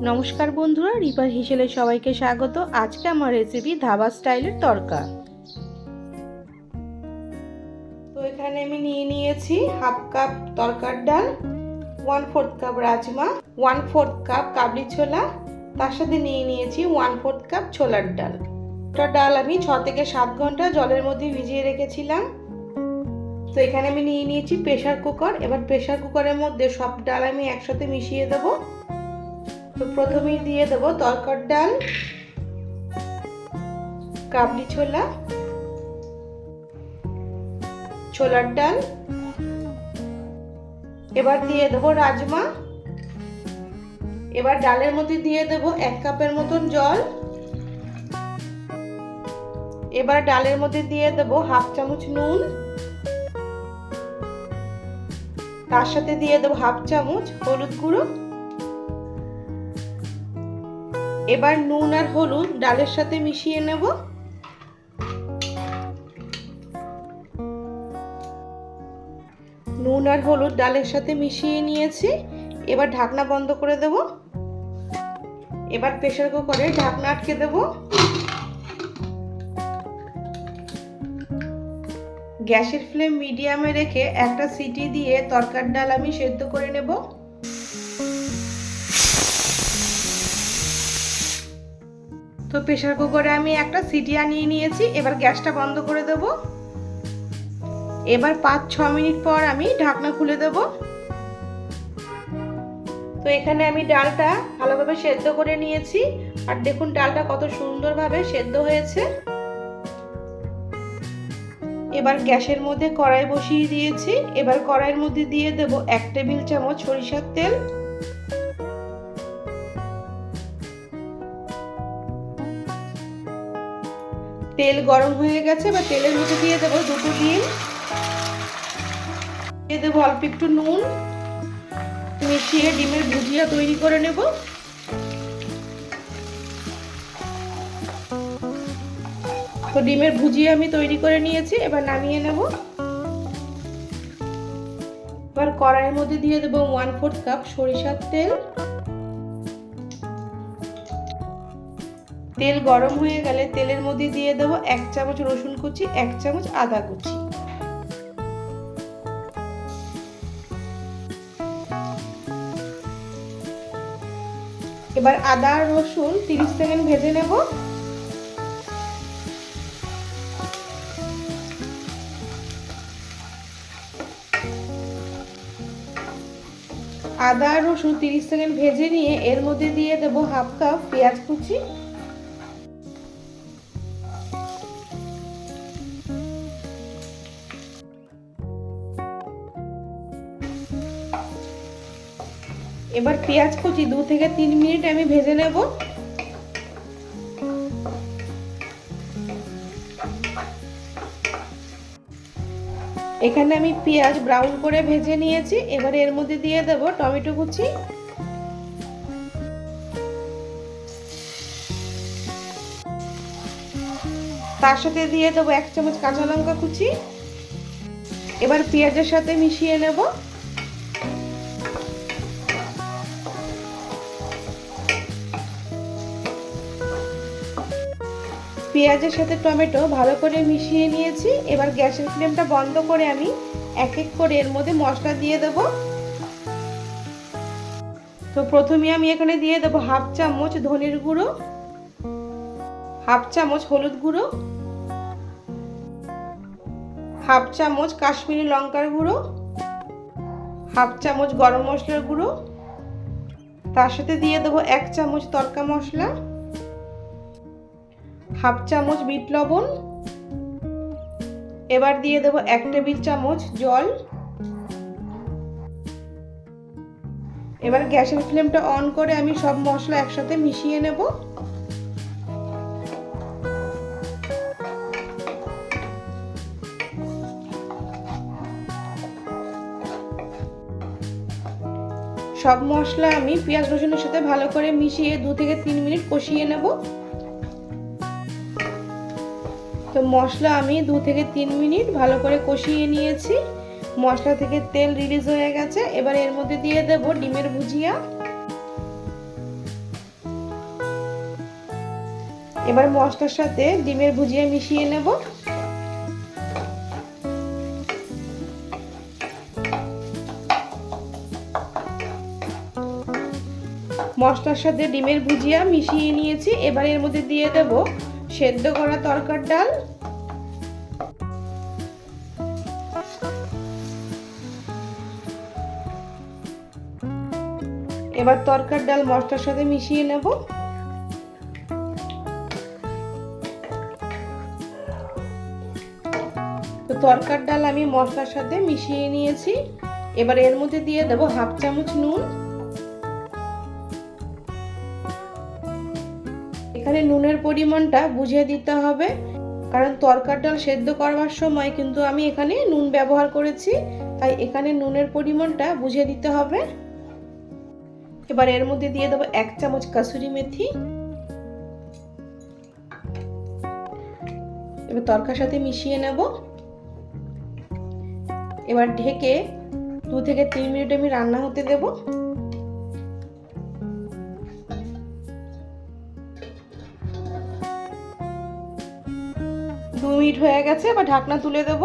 নমস্কার বন্ধুরা, রিপার হিসেলে সবাইকে স্বাগত। আজকে আমার রেসিপি ধাবা স্টাইলের তড়কা। তো এখানে আমি নিয়ে নিয়েছি হাফ কাপ তড়কার ডাল, 1/4 কাপ রাজমা, 1/4 কাপ কাবলি ছোলা, তার সাথে নিয়ে নিয়েছি 1/4 কাপ ছোলার ডাল। ডাল আমি 6 থেকে 7 ঘন্টা জলের মধ্যে ভিজিয়ে রেখেছিলাম। তো এখানে আমি নিয়ে নিয়েছি প্রেসার কুকার। এবার প্রেসার কুকারের মধ্যে সব ডাল আমি একসাথে মিশিয়ে দেবো। তো প্রথমেই দিয়ে দেব তড়কার ডাল, কাবলি ছোলা, ছোলার ডাল, এবার দিয়ে দেব রাজমা। এবার ডালের মধ্যে দিয়ে দেব 1 কাপের মতন জল। এবার ডালের মধ্যে দিয়ে দেব হাফ চামচ নুন, তার সাথে দিয়ে দেব হাফ চামচ হলুদ গুঁড়ো। এবার নুন আর হলুদ ডালের সাথে মিশিয়ে নেব। নুন আর হলুদ ডালের সাথে মিশিয়ে নিয়েছি। এবার ঢাকনা বন্ধ করে দেব। এবার প্রেসার কুকারে ঢাকনা আটকে দেব। গ্যাসের ফ্লেম মিডিয়ামে রেখে একটা সিটি দিয়ে তড়কার ডাল আমি সেদ্ধ করে নেব। তো প্রেসার কুকারে আমি একটা সিটি আনিয়ে নিয়েছি। এবার গ্যাসটা বন্ধ করে দেব। এবার 5-6 মিনিট পর আমি ঢাকনা খুলে দেব। তো এখানে আমি ডালটা ভালোভাবে সেদ্ধ করে নিয়েছি। আর দেখুন ডালটা কত সুন্দরভাবে সেদ্ধ হয়েছে। এবার গ্যাসের মধ্যে কড়াই বসিয়ে দিয়েছি। এবার কড়াইয়ের মধ্যে দিয়ে দেব 1 টেবিল চামচ সরিষার তেল। তেল গরম হয়ে গেছে। বা তেলের মধ্যে দিয়ে দেব 2টো ডিম, দিয়ে দেব অল্প একটু নুন, মিশিয়ে ডিমের ভুজিয়া তৈরি করে নেব। তো ডিমের ভুজিয়া আমি তৈরি করে নিয়েছি। এবার নামিয়ে নেব। এবার কড়াইয়ের মধ্যে দিয়ে দেব 1/4 কাপ সরিষার তেল। তেল গরম হয়ে গেলে তেলের মধ্যে দিয়ে দেব 1 চামচ রসুন কুচি, 1 চামচ আদা কুচি। এবার আদা আর রসুন 30 সেকেন্ড ভেজে নেব। আদা আর রসুন 30 সেকেন্ড ভেজে নিয়ে এর মধ্যে দিয়ে দেব হাফ কাপ পেঁয়াজ কুচি। এবার পেঁয়াজ কুচি 2 থেকে 3 মিনিট আমি ভেজে নেব। এখানে আমি পেঁয়াজ ব্রাউন করে ভেজে নিয়েছি। এবার এর মধ্যে দিয়ে দেব টমেটো কুচি, তার সাথে দিয়ে দেব 1 চামচ কাঁচা লঙ্কা কুচি। এবার পেঁয়াজের সাথে মিশিয়ে নেব। পেঁয়াজের সাথে টমেটো ভালো করে মিশিয়ে নিয়েছি। এবার গ্যাসের ফ্লেমটা বন্ধ করে আমি এক এক করে এর মধ্যে মশলা দিয়ে দেব। তো প্রথমে আমি এখানে দিয়ে দেব হাফ চামচ ধনের গুঁড়ো, হাফ চামচ হলুদ গুঁড়ো, হাফ চামচ কাশ্মীরি লঙ্কার গুঁড়ো, হাফ চামচ গরম মশলার গুঁড়ো, তার সাথে দিয়ে দেব 1 চামচ তড়কা মশলা, হাফ চামচ বিট লবণ। এবার দিয়ে দেব 1 টেবিল চামচ জল। এবার গ্যাসের ফ্লেমটা অন করে আমি সব মশলা একসাথে মিশিয়ে নেব। সব মশলা আমি পেঁয়াজ রসুনের সাথে ভালো করে মিশিয়ে 2 থেকে 3 মিনিট কষিয়ে নেব। তো মশলা আমি 2 থেকে 3 মিনিট ভালো করে কষিয়ে নিয়েছি। মশলা থেকে তেল রিলিজ হয়ে গেছে। এবার এর মধ্যে দিয়ে দেব ডিমের ভুজিয়া। এবার মশলার সাথে ডিমের ভুজিয়া মিশিয়ে নেব। মশলার সাথে ডিমের ভুজিয়া মিশিয়ে নিয়েছি। এবার এর মধ্যে দিয়ে দেব সেদ্ধ করা তরকার ডাল। এবার তরকার ডাল মশলার সাথে মিশিয়ে নেব। তো তরকার ডাল আমি মশলার সাথে মিশিয়ে নিয়েছি। এবার এর মধ্যে দিয়ে দেব হাফ চামচ নুন। এখানে নুনের পরিমাণটা বুঝিয়ে দিতে হবে, কারণ তরকার ডাল সেদ্ধ করবার সময় কিন্তু আমি এখানে নুন ব্যবহার করেছি, তাই এখানে নুনের পরিমাণটা বুঝিয়ে দিতে হবে। এবার এর মধ্যে দিয়ে দেবো 1 চামচ কাসুরি মেথি। এবার তরকার সাথে মিশিয়ে নেব। এবার ঢেকে 2 থেকে 3 মিনিট আমি রান্না হতে দেব। দু মিনিট হয়ে গেছে, এবার ঢাকনা তুলে দেব।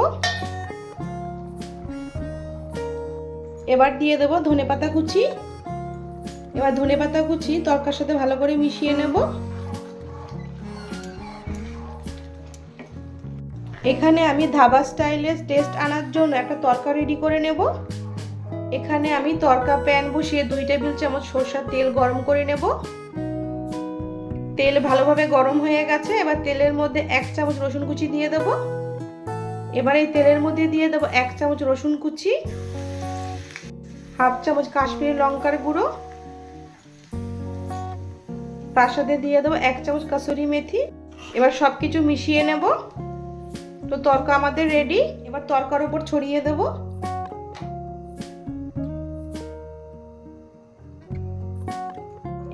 এবার দিয়ে দেব ধনেপাতা কুচি। এবার ধনেপাতা কুচি তরকার সাথে ভালো করে মিশিয়ে নেব। এখানে আমি ধাবা স্টাইলের টেস্ট আনার জন্য একটা তরকা রেডি করে নেব। এখানে আমি তরকা প্যান বসিয়ে 2 টেবিল চামচ সরষের তেল গরম করে নেব। তেল ভালোভাবে গরম হয়ে গেছে। এবার তেলের মধ্যে 1 চামচ রসুন কুচি দিয়ে দেব। এবার এই তেলের মধ্যে দিয়ে দেব 1 চামচ রসুন কুচি, হাফ চামচ কাশ্মীরি লঙ্কার গুঁড়ো, তার সাথে দিয়ে দেব 1 চামচ কাসুরি মেথি। এবার সবকিছু মিশিয়ে নেব। তো তরকা আমাদের রেডি। এবার তরকার উপর ছড়িয়ে দেব।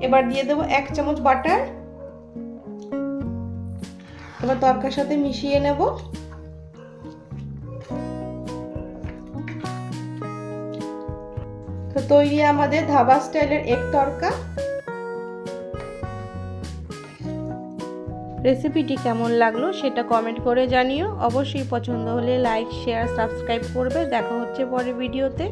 এবার দিয়ে দেব 1 চামচ বাটার। এবার তরকার সাথে মিশিয়ে নেব। তো তৈরি আমাদের ধাবা স্টাইলের এগ তরকা। রেসিপিটি কেমন লাগলো সেটা কমেন্ট করে জানিও। অবশ্যই পছন্দ হলে লাইক, শেয়ার, সাবস্ক্রাইব করবে। দেখা হচ্ছে পরের ভিডিওতে।